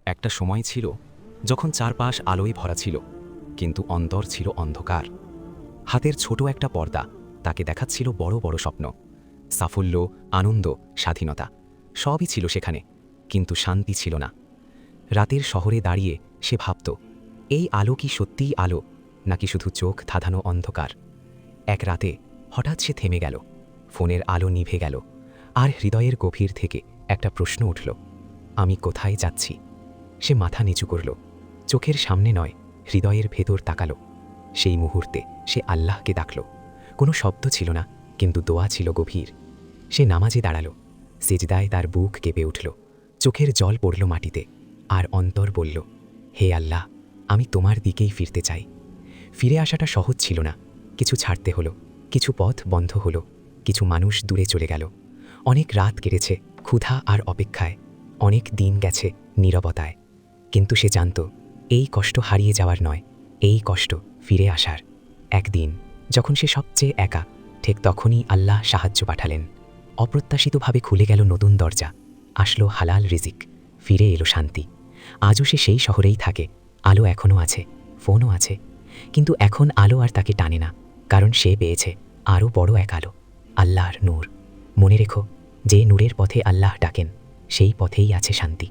একটা সময় ছিল যখন চারপাশ আলোয় ভরা ছিল, কিন্তু অন্তর ছিল অন্ধকার। হাতের ছোট একটা পর্দা তাকে দেখাচ্ছিল বড় বড় স্বপ্ন, সাফল্য, আনন্দ, স্বাধীনতা সবই ছিল সেখানে, কিন্তু শান্তি ছিল না। রাতের শহরে দাঁড়িয়ে সে ভাবত, এই আলো কি সত্যিই আলো, নাকি শুধু চোখ ধাঁধানো অন্ধকার? এক রাতে হঠাৎ সে থেমে গেল, ফোনের আলো নিভে গেল, আর হৃদয়ের গভীর থেকে একটা প্রশ্ন উঠল, আমি কোথায় যাচ্ছি? সে মাথা নিচু করল, চোখের সামনে নয়, হৃদয়ের ভেতর তাকালো। সেই মুহূর্তে সে আল্লাহকে ডাকল। কোনো শব্দ ছিল না, কিন্তু দোয়া ছিল গভীর। সে নামাজে দাঁড়ালো, সেজদায় তার বুক কেঁপে উঠল, চোখের জল পড়ল মাটিতে, আর অন্তর বলল, হে আল্লাহ, আমি তোমার দিকেই ফিরতে চাই। ফিরে আসাটা সহজ ছিল না, কিছু ছাড়তে হলো, কিছু পথ বন্ধ হলো, কিছু মানুষ দূরে চলে গেল। অনেক রাত কেটেছে ক্ষুধা আর অপেক্ষায়, অনেক দিন গেছে নীরবতায়। কিন্তু সে জানত, এই কষ্ট হারিয়ে যাওয়ার নয়, এই কষ্ট ফিরে আসার। একদিন যখন সে সবচেয়ে একা, ঠিক তখনই আল্লাহ সাহায্য পাঠালেন। অপ্রত্যাশিতভাবে খুলে গেল নতুন দরজা, আসলো হালাল রিজিক, ফিরে এলো শান্তি। আজও সে সেই শহরেই থাকে, আলো এখনও আছে, ফোনও আছে, কিন্তু এখন আলো আর তাকে টানে না, কারণ সে পেয়েছে আরও বড় এক আলো, আল্লাহর নূর। মনে রেখো, যে নূরের পথে আল্লাহ ডাকেন, সেই পথেই আছে শান্তি।